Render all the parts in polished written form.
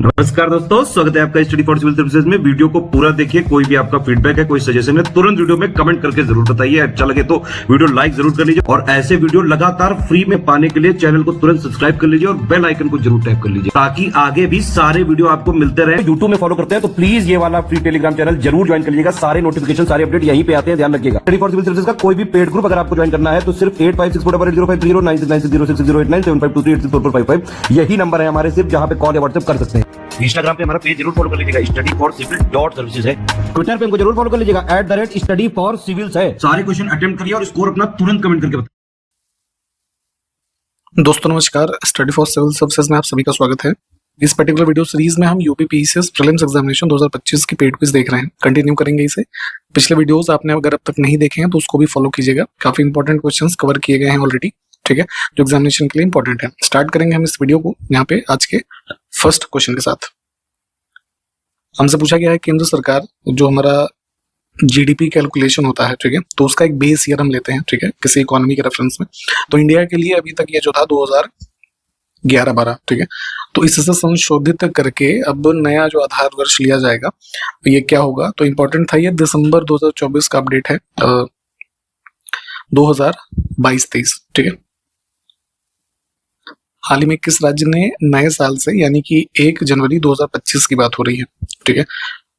नमस्कार दोस्तों, स्वागत है आपका स्टडी फॉर सिविल सर्विसेज में। वीडियो को पूरा देखिए। कोई भी आपका फीडबैक है, कोई सजेशन है, तुरंत वीडियो में कमेंट करके जरूर बताइए। अच्छा लगे तो वीडियो लाइक जरूर कर लीजिए और ऐसे वीडियो लगातार फ्री में पाने के लिए चैनल को तुरंत सब्सक्राइब कर लीजिए और बेल आइकन को जरूर टैप कर लीजिए ताकि आगे भी सारे वीडियो आपको मिलते रहे। यूट्यूब में फॉलो करते हैं तो प्लीज ये वाला फ्री टेलीग्राम चैनल जरूर ज्वाइन कर लीजिएगा। सारे नोटिफिकेशन, सारे अपडेट यहीं पे आते हैं, ध्यान रखिएगा। स्टडी फॉर सिविल सर्विसेज का कोई भी पेड ग्रुप अगर आपको ज्वाइन करना है तो सिर्फ 856480969606097523864455 यही नंबर है हमारे, सिर्फ जहां पे कॉल या व्हाट्सएप कर सकते हैं। इंस्टाग्राम पे हमारा पेज जरूर फॉलो कर लीजिएगा, studyforcivil.services है। ट्विटर पे हमको जरूर फॉलो कर लीजिएगा, @studyforcivils है। सारे क्वेश्चन अटेम्प्ट करिए और स्कोर अपना तुरंत कमेंट करके बताइए। दोस्तों नमस्कार, स्टडी फॉर सिविल सर्विसेज में आप सभी का स्वागत है। इस पर्टिकुलर वीडियो सीरीज में हम यूपी पीसीएस प्रीलिम्स एग्जामिनेशन 2025 की पेड क्विज देख रहे हैं। कंटिन्यू करेंगे इसे। पिछले वीडियोस आपने अगर अब तक नहीं देखे हैं तो उसको भी फॉलो कीजिएगा। काफी इंपॉर्टेंट क्वेश्चंस कवर किए गए हैं ऑलरेडी, ठीक है, जो एग्जामिनेशन के लिए इंपॉर्टेंट है। स्टार्ट करेंगे हम इस वीडियो को यहाँ पे आज के फर्स्ट क्वेश्चन के साथ। हमसे पूछा गया है केंद्र सरकार जो हमारा जीडीपी कैलकुलेशन होता है, ठीक है, तो उसका एक बेस ईयर हम लेते हैं, ठीक है, किसी इकोनॉमी के रेफरेंस में। तो इंडिया के लिए अभी तक ये जो था 2011-12, ठीक है, तो इससे संशोधित करके अब नया जो आधार वर्ष लिया जाएगा तो ये क्या होगा। तो इंपॉर्टेंट था, ये दिसंबर 2024 का अपडेट है, 2022-23, ठीक है। हाल ही में किस राज्य ने नए साल से यानी कि 1 जनवरी 2025 की बात हो रही है, ठीक है,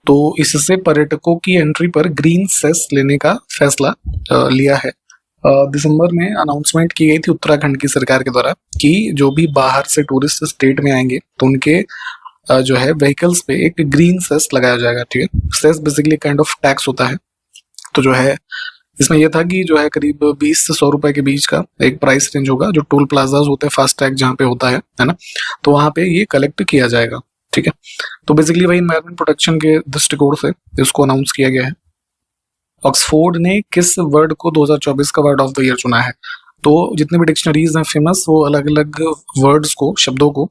तो इससे पर्यटकों की एंट्री पर ग्रीन सेस लेने का फैसला लिया है। दिसंबर में अनाउंसमेंट की गई थी उत्तराखंड की सरकार के द्वारा कि जो भी बाहर से टूरिस्ट स्टेट में आएंगे तो उनके जो है व्हीकल्स पे एक ग्रीन सेस लगाया जाएगा, ठीक है। Cess basically kind of tax होता है। तो जो है इसमें यह था कि जो है करीब 20 से 100 रुपए के बीच का एक प्राइस रेंज होगा, जो टोल प्लाजाज होते हैं, फास्ट टैग जहाँ पे होता है ना, तो वहां पे ये कलेक्ट किया जाएगा, ठीक है। तो बेसिकली वही एनवायरमेंट प्रोटेक्शन के दृष्टिकोण से इसको अनाउंस किया गया है। ऑक्सफोर्ड ने किस वर्ड को 2024 का वर्ड ऑफ द ईयर चुना है। तो जितने भी डिक्शनरीज हैं फेमस, वो अलग अलग वर्ड्स को, शब्दों को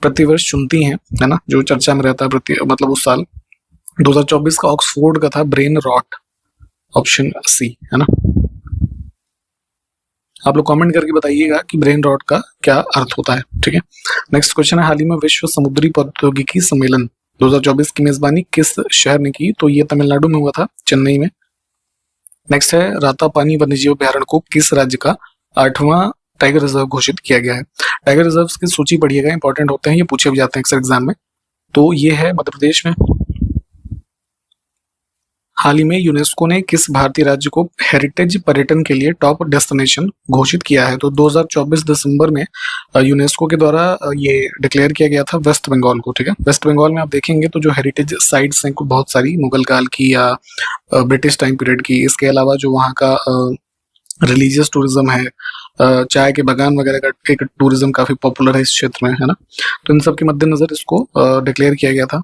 प्रतिवर्ष चुनती हैं, है ना, जो चर्चा में रहता है मतलब उस साल 2024 का ऑक्सफोर्ड का था ब्रेन रॉट, ऑप्शन सी, है ना। आप लोग कमेंट करके बताइएगा कि ब्रेन रॉट का क्या अर्थ होता है, ठीक है। नेक्स्ट क्वेश्चन है, हाल ही में विश्व समुद्री प्रौद्योगिकी सम्मेलन 2024 की मेजबानी किस शहर ने की। तो ये तमिलनाडु में हुआ था, चेन्नई में। नेक्स्ट है, रातापानी वन्यजीव अभ्यारण्य को किस राज्य का 8वां टाइगर रिजर्व घोषित किया गया है। टाइगर रिजर्व की सूची पढ़िएगा, इंपॉर्टेंट होते हैं, ये पूछे भी जाते हैं अक्सर एग्जाम में। तो ये है मध्य प्रदेश में। हाल ही में यूनेस्को ने किस भारतीय राज्य को हेरिटेज पर्यटन के लिए टॉप डेस्टिनेशन घोषित किया है। तो 2024 दिसंबर में यूनेस्को के द्वारा ये डिक्लेयर किया गया था वेस्ट बंगाल को, ठीक है। वेस्ट बंगाल में आप देखेंगे तो जो हेरिटेज साइट्स हैं बहुत सारी, मुगल काल की या ब्रिटिश टाइम पीरियड की, इसके अलावा जो वहाँ का रिलीजियस टूरिज्म है, चाय के बागान वगैरह का एक टूरिज्म काफी पॉपुलर है इस क्षेत्र में, है ना। तो इन सब के मद्देनजर इसको डिक्लेयर किया गया था।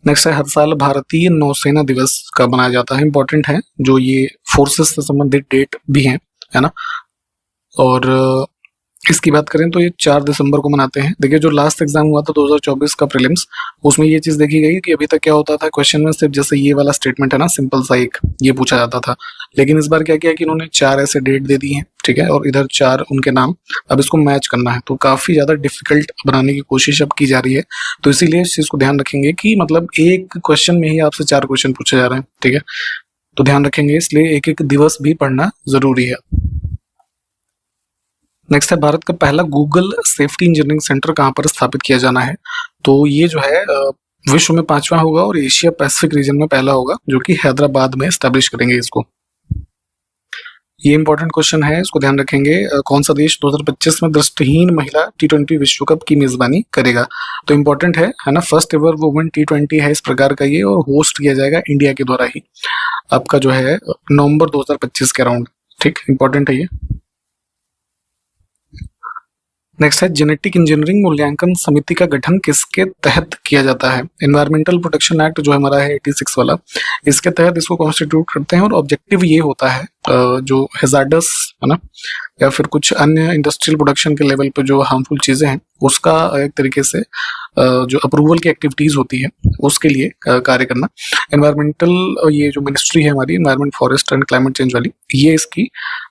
नेक्स्ट है, हर साल भारतीय नौसेना दिवस कब मनाया जाता है। इंपॉर्टेंट है, जो ये फोर्सेस से संबंधित डेट भी हैं, है ना। और इसकी बात करें तो ये 4 दिसंबर को मनाते हैं। देखिए जो लास्ट एग्जाम हुआ था 2024 का प्रीलिम्स, उसमें ये चीज देखी गई कि अभी तक क्या होता था, क्वेश्चन में सिर्फ जैसे ये वाला स्टेटमेंट है ना, सिंपल सा एक ये पूछा जाता था। लेकिन इस बार क्या किया कि इन्होंने 4 ऐसे डेट दे दी हैं, ठीक है, और इधर 4 उनके नाम, अब इसको मैच करना है। तो काफी ज्यादा डिफिकल्ट बनाने की कोशिश अब की जा रही है। तो इसीलिए इस चीज को ध्यान रखेंगे कि मतलब एक क्वेश्चन में ही आपसे 4 क्वेश्चन पूछे जा रहे हैं, ठीक है। तो ध्यान रखेंगे, इसलिए एक एक दिवस भी पढ़ना जरूरी है। नेक्स्ट है, भारत का पहला गूगल सेफ्टी इंजीनियरिंग सेंटर कहाँ पर स्थापित किया जाना है। तो ये जो है विश्व में 5वां होगा और एशिया पैसिफिक रीजन में पहला होगा, जो कि हैदराबाद में एस्टेब्लिश करेंगे इसको। ये इंपॉर्टेंट क्वेश्चन है, इसको ध्यान रखेंगे। कौन सा देश 2025 में दृष्टिहीन महिला T20 विश्व कप की मेजबानी करेगा। तो इंपॉर्टेंट है ना, फर्स्ट एवर वुमेन T20 है इस प्रकार का ये, और होस्ट किया जाएगा इंडिया के द्वारा ही, आपका जो है नवंबर 2025 के अराउंड, ठीक, इंपॉर्टेंट है ये। नेक्स्ट है, जेनेटिक इंजीनियरिंग मूल्यांकन समिति का गठन किसके तहत किया जाता है। एनवायरमेंटल प्रोटेक्शन एक्ट जो हमारा है 86 वाला, इसके तहत इसको कॉन्स्टिट्यूट करते हैं। और ऑब्जेक्टिव ये होता है जो हैजार्डस है ना, या फिर कुछ अन्य इंडस्ट्रियल प्रोडक्शन के लेवल पे जो हार्मफुल चीजें हैं, उसका एक तरीके से जो अप्रूवल की एक्टिविटीज होती है उसके लिए कार्य करना। एनवायरमेंटल ये जो मिनिस्ट्री है हमारी, environment forest and climate change वाली, ये इसकी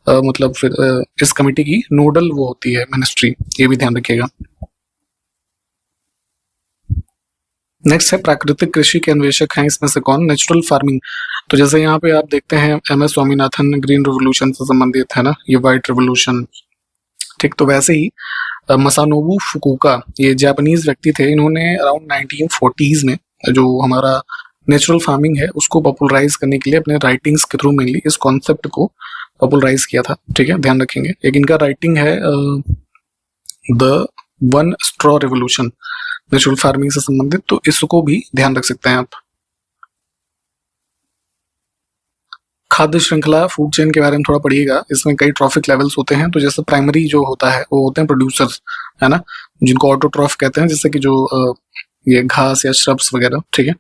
मतलब फिर इस कमेटी की नोडल वो होती है मिनिस्ट्री, ये भी ध्यान रखिएगा। नेक्स्ट है प्राकृतिक कृषि के अन्वेषक हैं इसमें से कौन? Natural farming. तो जैसे यहाँ पे आप देखते हैं MS स्वामीनाथन ग्रीन रेवोल्यूशन से संबंधित है ना, ये व्हाइट रेवोल्यूशन, ठीक। तो वैसे ही मसानोबू फुकुका, ये जापानीज व्यक्ति थे, इन्होंने अराउंड 1940s में जो हमारा नेचुरल फार्मिंग है उसको पॉपुलराइज करने के लिए अपने राइटिंग्स के थ्रू मेनली इस कॉन्सेप्ट को पॉपुलराइज किया था, ठीक है, ध्यान रखेंगे। एक इनका राइटिंग है the one straw revolution, natural farming से संबंधित, तो इसको भी ध्यान रख सकते हैं आप। खाद्य श्रृंखला फूड चेन के बारे में थोड़ा पढ़िएगा, इसमें कई ट्रॉफिक लेवल्स होते हैं। तो जैसे प्राइमरी जो होता है वो होते हैं प्रोड्यूसर्स, है ना, जिनको ऑटोट्रॉफ कहते हैं, जैसे कि जो ये घास या श्रब्स वगैरह, ठीक है।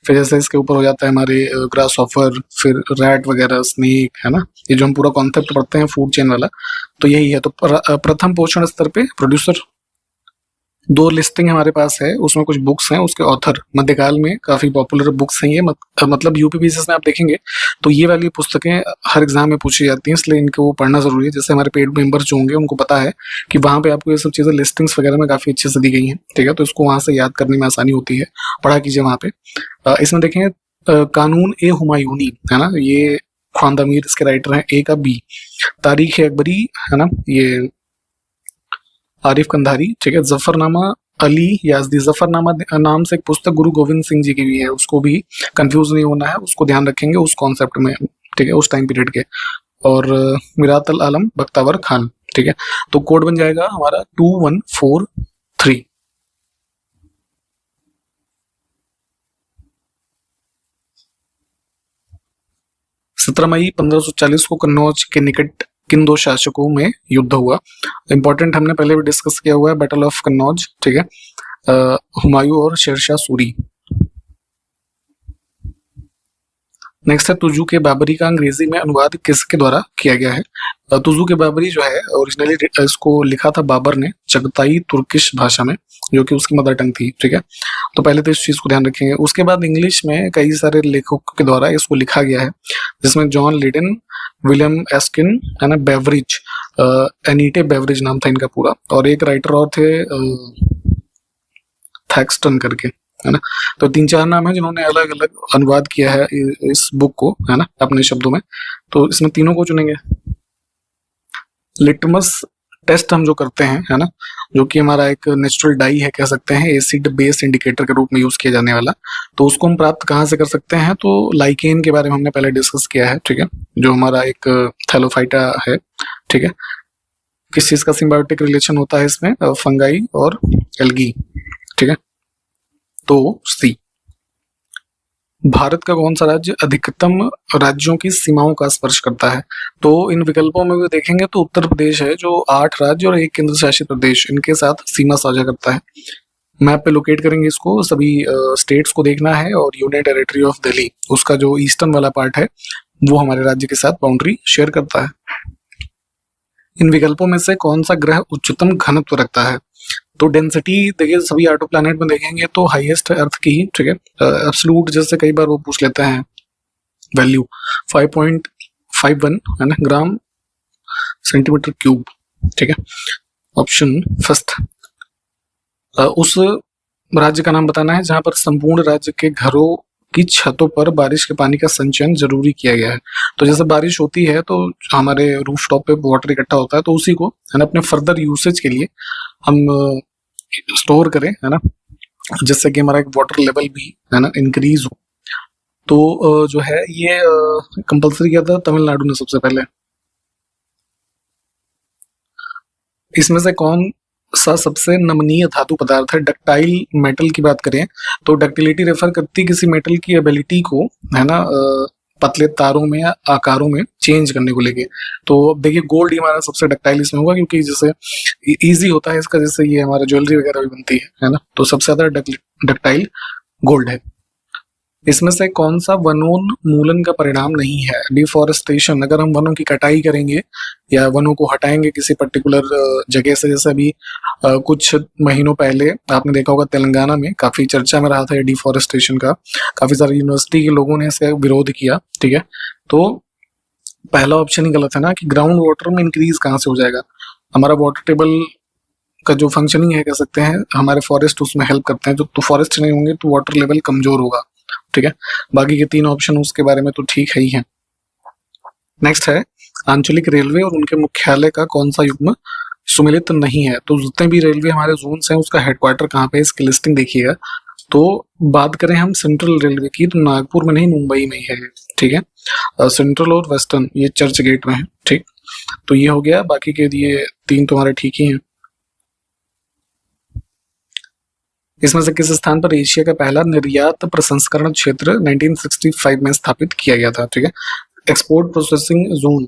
फिर जैसे इसके ऊपर हो जाता है हमारे ग्रास ऑफर, फिर रैट वगैरह, स्नेक, है ना, ये जो हम पूरा कॉन्सेप्ट पढ़ते हैं फूड चेन वाला, तो यही है। तो प्रथम पोषण स्तर पे प्रोड्यूसर, दो लिस्टिंग हमारे पास है, उसमें कुछ बुक्स हैं, उसके ऑथर मध्यकाल में काफी पॉपुलर बुक्स हैं ये, मतलब यूपीपीसीएस में आप देखेंगे तो ये वाली पुस्तकें हर एग्जाम में पूछी जाती हैं, इसलिए इनको पढ़ना जरूरी है। जैसे हमारे पेड मेंबर्स जो होंगे उनको पता है कि वहां पे आपको ये सब चीजें लिस्टिंग्स वगैरह में काफी अच्छे से दी गई हैं, ठीक है, तो इसको वहां से याद करने में आसानी होती है, पढ़ा कीजिए वहां पे। इसमें देखेंगे कानून ए हुमायूनी, है ना, ये ख्वांदा मीर इसके राइटर हैं, ए का बी, तारीख अकबरी, है ना, ये आरिफ कंधारी, ठीक है, जफरनामा अली याजदी, जफरनामा नाम से एक पुस्तक गुरु गोविंद सिंह जी की भी है, उसको भी कंफ्यूज नहीं होना है, उसको ध्यान रखेंगे उस कॉन्सेप्ट में, ठीक है, उस टाइम पीरियड के। और मिरात अल आलम बख्तावर खान, ठीक है। तो कोड बन जाएगा हमारा 2143। सत्रह मई 1540 को कन्नौज के निकट किन दो शासकों में युद्ध हुआ? इंपॉर्टेंट, हमने पहले भी डिस्कस किया हुआ है, बैटल ऑफ कन्नौज, ठीक है, हुमायूं और शेरशाह सूरी। नेक्स्ट है तुजू के बाबरी का अंग्रेजी में अनुवाद किसके द्वारा किया गया है? तुजू के बाबरी जो है ओरिजिनली इसको लिखा था बाबर ने चगताई तुर्किश भाषा में, जो कि उसकी मदर टंग थी, ठीक है। तो पहले तो इस चीज को ध्यान रखेंगे। उसके बाद इंग्लिश में कई सारे लेखकों के द्वारा इसको लिखा गया है, जिसमें जॉन लिडन, विलियम एस्किन, है ना, बेवरिज, एनीटे बेवरिज नाम था इनका पूरा, और एक राइटर और थे थैक्सटन करके, है ना। तो 3-4 नाम है जिन्होंने अलग अलग अनुवाद किया है इस बुक को, है ना, अपने शब्दों में। तो इसमें तीनों को चुनेंगे। लिटमस टेस्ट हम जो करते हैं, है ना, जो कि हमारा एक नेचुरल डाई है कह सकते हैं, एसिड बेस इंडिकेटर के रूप में यूज किया जाने वाला, तो उसको हम प्राप्त कहाँ से कर सकते हैं? तो लाइकेन के बारे में हमने पहले डिस्कस किया है, ठीक है, जो हमारा एक थैलोफाइटा है, ठीक है। किस चीज का सिम्बायोटिक रिलेशन होता है इसमें? फंगाई और एल्गी, ठीक है। तो सी, भारत का कौन सा राज्य अधिकतम राज्यों की सीमाओं का स्पर्श करता है? तो इन विकल्पों में भी देखेंगे तो उत्तर प्रदेश है, जो 8 राज्य और 1 केंद्र शासित प्रदेश इनके साथ सीमा साझा करता है। मैप पे लोकेट करेंगे इसको, सभी स्टेट्स को देखना है, और यूनियन टेरिटरी ऑफ दिल्ली, उसका जो ईस्टर्न वाला पार्ट है वो हमारे राज्य के साथ बाउंड्री शेयर करता है। इन विकल्पों में से कौन सा ग्रह उच्चतम घनत्व रखता है? तो डेंसिटी देखिए सभी आटो प्लैनेट में देखेंगे तो हाईएस्ट अर्थ की ही, ठीक है, एब्सोल्यूट जैसे कई बार वो पूछ लेते हैं वैल्यू 5.51, है ना, ग्राम सेंटीमीटर क्यूब, ठीक है। ऑप्शन फर्स्ट, उस राज्य का नाम बताना है जहां पर संपूर्ण राज्य के घरों की छतों पर बारिश के पानी का संचयन जरूरी किया गया है। तो जैसे बारिश होती है तो हमारे रूफटॉप पे वाटर इकट्ठा होता है, तो उसी को, है ना, अपने फर्दर यूसेज के लिए हम स्टोर करें, है ना, जिससे कि हमारा एक वाटर लेवल भी, है ना, इंक्रीज हो। तो जो है ये कंपल्सरी किया था तमिलनाडु ने सबसे पहले। इसमें से कौन सा सबसे नमनीय धातु पदार्थ है? डक्टाइल मेटल की बात करें तो डक्टिलिटी रेफर करती किसी मेटल की एबिलिटी को, है ना, पतले तारों में या आकारों में चेंज करने को लेके। तो अब देखिए गोल्ड ही हमारा सबसे डक्टाइल इसमें होगा, क्योंकि जैसे इजी होता है इसका, जैसे ये हमारा ज्वेलरी वगैरह भी बनती है ना, तो सबसे ज्यादा डक्टाइल गोल्ड है। इसमें से कौन सा वनोन्मूलन का परिणाम नहीं है? डिफॉरेस्टेशन, अगर हम वनों की कटाई करेंगे या वनों को हटाएंगे किसी पर्टिकुलर जगह से, जैसे अभी कुछ महीनों पहले आपने देखा होगा तेलंगाना में काफी चर्चा में रहा था डिफॉरेस्टेशन का, काफी सारे यूनिवर्सिटी के लोगों ने इसका विरोध किया, ठीक है। तो पहला ऑप्शन ही गलत है ना, कि ग्राउंड वाटर में इंक्रीज कहाँ से हो जाएगा? हमारा वाटर टेबल का जो फंक्शनिंग है कह सकते हैं, हमारे फॉरेस्ट उसमें हेल्प करते हैं। जो तो फॉरेस्ट नहीं होंगे तो वाटर लेवल कमजोर होगा, ठीक है। बाकी के 3 ऑप्शन उसके बारे में तो ठीक है ही है। नेक्स्ट है आंचलिक रेलवे और उनके मुख्यालय का कौन सा युग्म सुमेलित नहीं है। तो जितने भी रेलवे हमारे जोन्स हैं उसका हेडक्वार्टर कहाँ पे है, इसकी लिस्टिंग देखिएगा। तो बात करें हम सेंट्रल रेलवे की तो नागपुर में नहीं, मुंबई में ही है, ठीक है। सेंट्रल और वेस्टर्न ये चर्च गेट में है, ठीक। तो ये हो गया, बाकी के ये 3 तुम्हारे ठीक ही हैं। इसमें से किस स्थान पर एशिया का पहला निर्यात प्रसंस्करण क्षेत्र 1965 में स्थापित किया गया था, ठीक है। एक्सपोर्ट प्रोसेसिंग जोन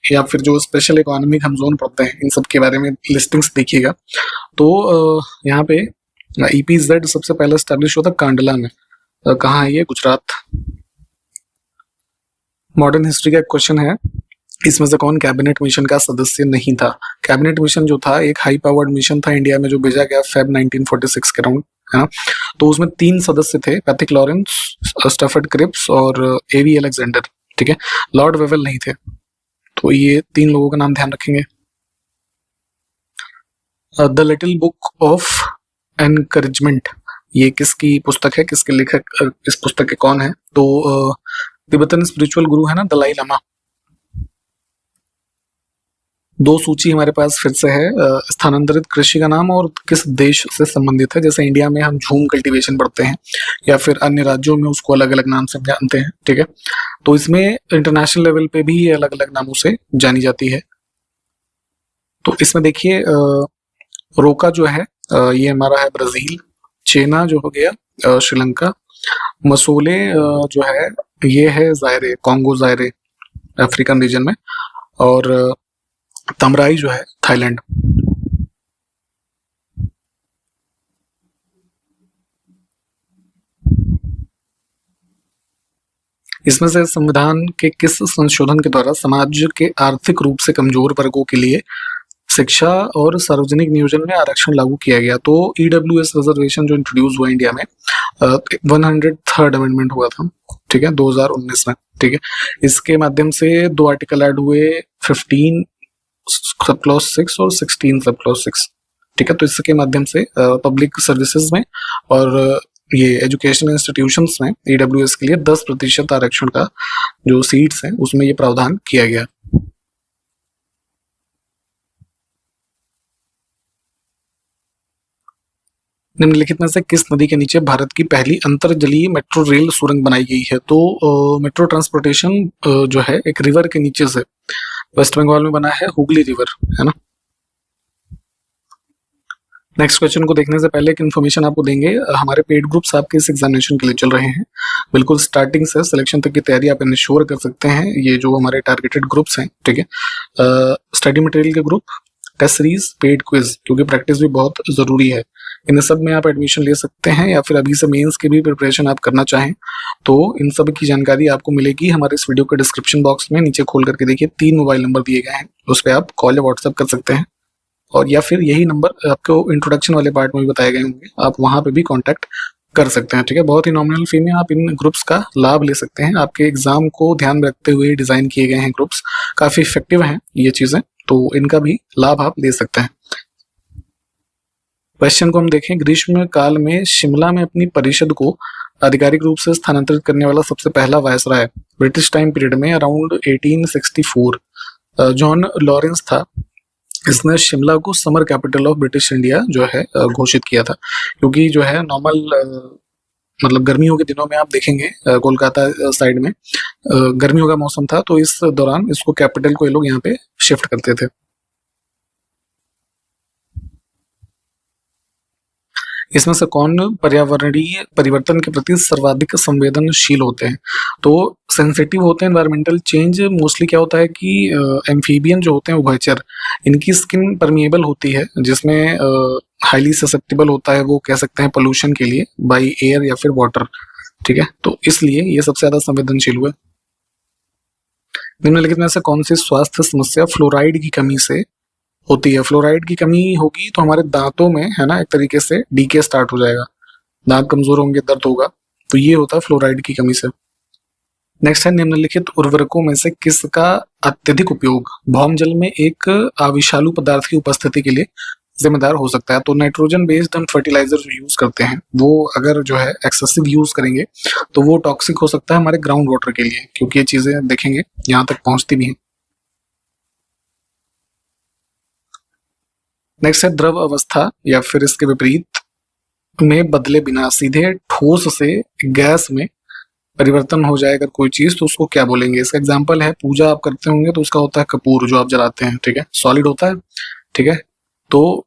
या फिर जो स्पेशल इकोनॉमिक हम जोन पढ़ते हैं, इन सब के बारे में लिस्टिंग्स देखिएगा। तो यहाँ पे EPZ सबसे पहले स्टैब्लिश हुआ था कांडला में। कहाँ है ये? गुजरात। मॉडर्न हिस्ट्री का एक क्वेश्चन है, इसमें से कौन कैबिनेट मिशन का सदस्य नहीं था? कैबिनेट मिशन जो था एक हाई पावर्ड मिशन था इंडिया में जो भेजा गया फेब 1946 के राउंड, है ना। तो उसमें 3 सदस्य थे, पैथिक लॉरेंस, स्टफर्ड क्रिप्स और AV अलेक्जेंडर, ठीक है। लॉर्ड वेवेल नहीं थे। तो ये 3 लोगों का नाम ध्यान रखेंगे। The little book of encouragement ये किसकी पुस्तक है, किसके लेखक इस पुस्तक के कौन है? तो तिब्बतन स्पिरिचुअल गुरु है ना, दलाई लामा। 2 सूची हमारे पास फिर से है, स्थानांतरित कृषि का नाम और किस देश से संबंधित है। जैसे इंडिया में हम झूम कल्टीवेशन पढ़ते हैं या फिर अन्य राज्यों में उसको अलग अलग नाम से जानते हैं, ठीक है। तो इसमें इंटरनेशनल लेवल पे भी ये अलग अलग नामों से जानी जाती है। तो इसमें देखिए रोका जो है ये हमारा है ब्राजील, चेना जो हो गया श्रीलंका, मसोले जो है ये है जायरे, कॉन्गो जायरे अफ्रीकन रीजन में, और तमराई जो है थाईलैंड। इसमें से संविधान के किस संशोधन के द्वारा समाज के आर्थिक रूप से कमजोर वर्गों के लिए शिक्षा और सार्वजनिक नियोजन में आरक्षण लागू किया गया? तो EWS रिजर्वेशन जो इंट्रोड्यूस हुआ इंडिया में 103rd अमेंडमेंट हुआ था, ठीक है, 2019 में, ठीक है। इसके माध्यम से 2 आर्टिकल ऐड हुए, 15 सब क्लॉज 6 और 16 सब क्लॉज 6, ठीक है। तो इसके माध्यम से पब्लिक सर्विसेज में और ये एजुकेशनल इंस्टीट्यूशंस में EWS के लिए 10% आरक्षण का जो सीट्स हैं उसमें ये प्रावधान किया गया। निम्नलिखित में से किस नदी के नीचे भारत की पहली अंतरजलीय मेट्रो रेल सुरंग बनाई गई है? तो मेट्रो ट्रांसपोर्टेशन जो है एक रिवर के नीचे से वेस्ट बंगाल में बना है, हुगली रिवर, है ना। नेक्स्ट क्वेश्चन को देखने से पहले एक इन्फॉर्मेशन आपको देंगे, हमारे पेड ग्रुप्स आपके इस एग्जामिनेशन के लिए चल रहे हैं, बिल्कुल स्टार्टिंग से सिलेक्शन तक की तैयारी आप इंश्योर कर सकते हैं। ये जो हमारे टारगेटेड ग्रुप्स हैं, ठीक है, स्टडी मटेरियल के group, test series, paid quiz, क्योंकि प्रैक्टिस भी बहुत जरूरी है। इन सब में आप एडमिशन ले सकते हैं, या फिर अभी से मेंस की भी प्रिपरेशन आप करना चाहें तो इन सब की जानकारी आपको मिलेगी हमारे इस वीडियो के डिस्क्रिप्शन बॉक्स में। नीचे खोल करके देखिए 3 मोबाइल नंबर दिए गए हैं, उस पर आप कॉल या व्हाट्सएप कर सकते हैं, और या फिर यही नंबर आपको इंट्रोडक्शन वाले पार्ट में भी बताए गए होंगे, आप वहां पे भी कांटेक्ट कर सकते हैं, ठीक है। बहुत ही नॉमिनल फी में आप इन ग्रुप्स का लाभ ले सकते हैं। आपके एग्जाम को ध्यान में रखते हुए डिजाइन किए गए हैं ग्रुप्स, काफी इफेक्टिव हैं ये चीजें, तो इनका भी लाभ आप ले सकते हैं। क्वेश्चन को हम देखें, ग्रीष्म काल में शिमला में अपनी परिषद को आधिकारिक रूप से स्थानांतरित करने वाला सबसे पहला वायसराय ब्रिटिश टाइम पीरियड में अराउंड 1864 जॉन लॉरेंस था। इसने शिमला को summer capital of British India जो है घोषित किया था, क्योंकि जो है नॉर्मल मतलब गर्मियों के दिनों में आप देखेंगे कोलकाता साइड में गर्मियों का मौसम था, तो इस दौरान इसको कैपिटल को ये लोग यहाँ पे शिफ्ट करते थे। इसमें से कौन पर्यावरणीय परिवर्तन के प्रति सर्वाधिक संवेदनशील होते हैं? तो सेंसिटिव होते हैं एनवायरमेंटल चेंज मोस्टली क्या होता है कि एम्फीबियन जो होते हैं उभयचर, इनकी स्किन परमिएबल होती है, जिसमें हाईली ससेप्टेबल होता है वो कह सकते हैं पोल्यूशन के लिए बाय एयर या फिर वाटर, ठीक है, तो इसलिए ये सबसे ज्यादा संवेदनशील हुआ। निम्नलिखित में से कौन सी स्वास्थ्य समस्या फ्लोराइड की कमी से होती है? फ्लोराइड की कमी होगी तो हमारे दांतों में है ना एक तरीके से डीके स्टार्ट हो जाएगा, दांत कमजोर होंगे, दर्द होगा, तो ये होता है फ्लोराइड की कमी से। नेक्स्ट है, निम्नलिखित उर्वरकों में से किसका अत्यधिक उपयोग भौम जल में एक अविषालु पदार्थ की उपस्थिति के लिए जिम्मेदार हो सकता है। तो नाइट्रोजन बेस्ड हम फर्टिलाइजर जो यूज करते हैं वो अगर जो है एक्सेसिव यूज करेंगे तो वो टॉक्सिक हो सकता है हमारे ग्राउंड वाटर के लिए, क्योंकि ये चीजें देखेंगे यहाँ तक पहुंचती भी हैं। नेक्स्ट है द्रव अवस्था या फिर इसके विपरीत में बदले बिना सीधे ठोस से गैस में परिवर्तन हो जाए अगर कोई चीज, तो उसको क्या बोलेंगे। इसका एग्जांपल है, पूजा आप करते होंगे तो उसका होता है कपूर जो आप जलाते हैं, ठीक है, सॉलिड होता है, ठीक है। तो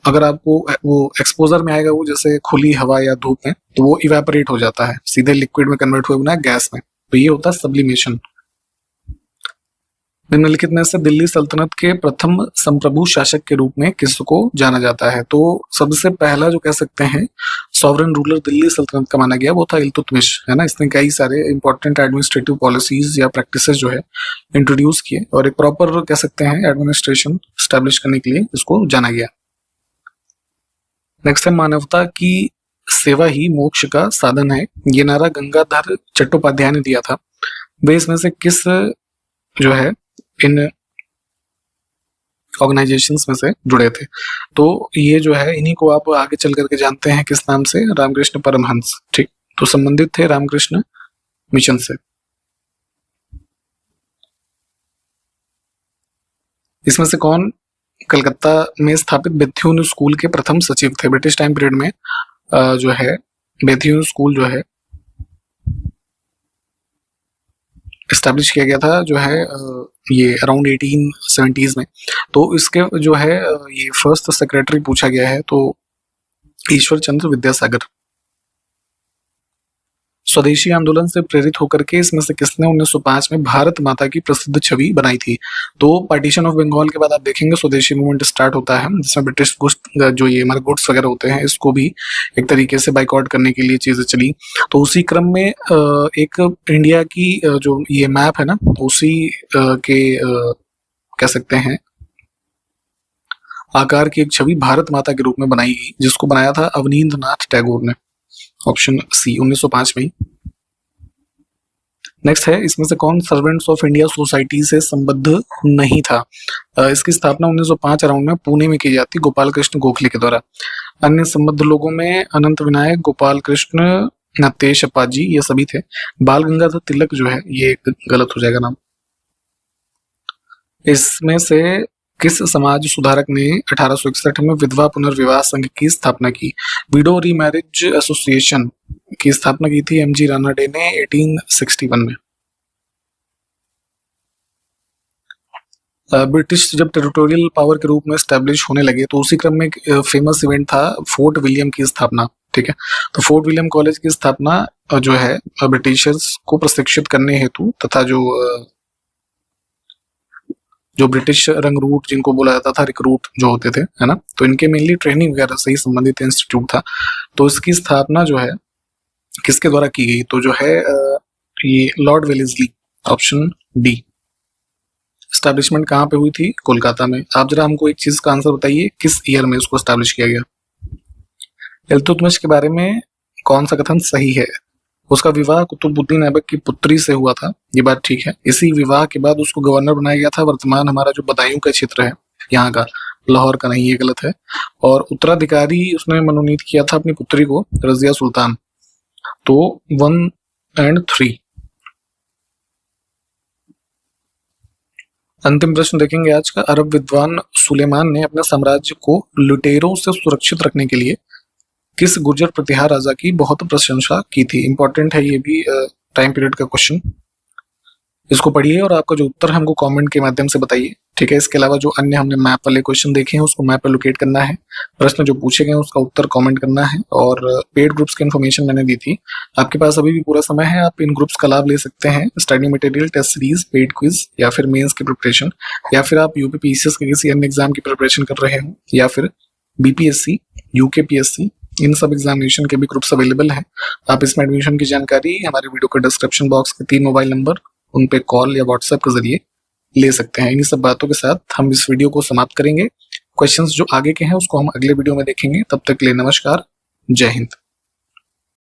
अगर आपको वो एक्सपोजर में आएगा वो जैसे खुली हवा या धूप में, तो वो इवेपोरेट हो जाता है, सीधे लिक्विड में कन्वर्ट हुए बिना गैस में, तो ये होता है सब्लिमेशन। निम्नलिखित में से दिल्ली सल्तनत के प्रथम संप्रभु शासक के रूप में किसको जाना जाता है। तो सबसे पहला जो कह सकते हैं सॉवरेन रूलर दिल्ली सल्तनत का माना गया वो था इल्तुतमिश, है ना। इसने कई सारे इंपॉर्टेंट एडमिनिस्ट्रेटिव पॉलिसीज या प्रैक्टिसेस जो है इंट्रोड्यूस किए और एक प्रॉपर कह सकते हैं एडमिनिस्ट्रेशन स्टैब्लिश करने के लिए इसको जाना गया। नेक्स्ट है मानवता की सेवा ही मोक्ष का साधन है। ये नारा गंगाधर चट्टोपाध्याय ने दिया था। वे इसमें से किस जो है इन ऑर्गेनाइजेशंस में से जुड़े थे। तो ये जो है इन्हीं को आप आगे चल करके जानते हैं किस नाम से, रामकृष्ण परमहंस, ठीक। तो संबंधित थे रामकृष्ण मिशन से। इसमें से कौन कलकत्ता में स्थापित बेथ्यून स्कूल के प्रथम सचिव थे। ब्रिटिश टाइम पीरियड में जो है बेथ्यून स्कूल जो है एस्टैब्लिश किया गया था, जो है ये अराउंड 1870s में। तो इसके जो है ये फर्स्ट सेक्रेटरी पूछा गया है तो ईश्वर चंद्र विद्यासागर। स्वदेशी आंदोलन से प्रेरित होकर के इसमें से किसने 1905 में भारत माता की प्रसिद्ध छवि बनाई थी। तो पार्टीशन ऑफ बंगाल के बाद आप देखेंगे स्वदेशी मूवमेंट स्टार्ट होता है, जिसमें ब्रिटिश जो ये हमारे गुड्स वगैरह होते हैं इसको भी एक तरीके से बाइकआउट करने के लिए चीजें चली। तो उसी क्रम में एक इंडिया की जो ये मैप है ना, उसी के कह सकते हैं आकार की एक छवि भारत माता के रूप में बनाई गई, जिसको बनाया था अवनींद्र नाथ टैगोर ने। ऑप्शन सी 1905 में। नेक्स्ट है, इसमें से कौन सर्वेंट्स ऑफ इंडिया सोसाइटी से संबद्ध नहीं था। इसकी स्थापना 1905 अराउंड में पुणे में की जाती गोपाल कृष्ण गोखले के द्वारा। अन्य संबद्ध लोगों में अनंत विनायक, गोपाल कृष्ण, नतेश अप्पाजी, ये सभी थे। बाल गंगाधर तिलक जो है ये गलत हो जाएगा नाम। इसमें से किस समाज सुधारक ने 1861 में विधवा पुनर्विवाह संघ की स्थापना की। विडो रीमैरिज एसोसिएशन की स्थापना की थी एमजी रानाडे ने 1861 में। ब्रिटिश जब टेरिटोरियल पावर के रूप में स्टैब्लिश होने लगे तो उसी क्रम में एक फेमस इवेंट था फोर्ट विलियम की स्थापना, ठीक है। तो फोर्ट विलियम कॉलेज की स्थापना जो है ब्रिटिशर्स को प्रशिक्षित करने हेतु तथा जो ब्रिटिश रंगरूट जिनको बोला जाता था, रिक्रूट जो होते थे, है ना, तो इनके मेनली ट्रेनिंग वगैरह से ही संबंधित इंस्टीट्यूट था। तो इसकी स्थापना जो है किसके द्वारा की गई, तो जो है ये Lord Wellesley, option D. Establishment कहाँ पे हुई थी, कोलकाता में। आप जरा हमको एक चीज का आंसर बताइए, किस ईयर में उसको एस्टैब्लिश किया गया। इल्तुतमिश के बारे में कौन सा कथन सही है। उसका विवाह कुतुबुद्दीन ऐबक की पुत्री से हुआ था, ये बात ठीक है। इसी विवाह के बाद उसको गवर्नर बनाया गया था। वर्तमान हमारा जो बदायूं का क्षेत्र है यहाँ का, लाहौर का नहीं, ये गलत है। और उत्तराधिकारी उसने मनोनीत किया था अपनी पुत्री को, रजिया सुल्तान। तो 1 और 3। अंतिम प्रश्न देखेंगे आज का। अरब विद्वान सुलेमान ने अपने साम्राज्य को लुटेरों से सुरक्षित रखने के लिए किस गुर्जर प्रतिहार राजा की बहुत प्रशंसा की थी। इंपॉर्टेंट है ये भी टाइम पीरियड का क्वेश्चन। इसको पढ़िए और आपका जो उत्तर है हमको कमेंट के माध्यम से बताइए, ठीक है। इसके अलावा जो अन्य हमने मैप वाले क्वेश्चन देखे हैं उसको मैप पे लोकेट करना है, प्रश्न जो पूछे गए उसका उत्तर कमेंट करना है। और पेड ग्रुप्स की इन्फॉर्मेशन मैंने दी थी, आपके पास अभी भी पूरा समय है, आप इन ग्रुप्स का लाभ ले सकते हैं। Study material, test series, paid quiz या फिर मेंस की प्रिपरेशन, या फिर आप यूपीपीसीएस के किसी अन्य एग्जाम की प्रिपरेशन कर रहे हो, या फिर बीपीएससी, यूकेपीएससी, इन सब एग्जामिनेशन के भी ग्रुप्स अवेलेबल हैं। आप इसमें एडमिशन की जानकारी हमारे वीडियो के डिस्क्रिप्शन बॉक्स के 3 मोबाइल नंबर, उन पे कॉल या व्हाट्सएप के जरिए ले सकते हैं। इन्हीं सब बातों के साथ हम इस वीडियो को समाप्त करेंगे। क्वेश्चंस जो आगे के हैं उसको हम अगले वीडियो में देखेंगे। तब तक के लिए नमस्कार, जय हिंद।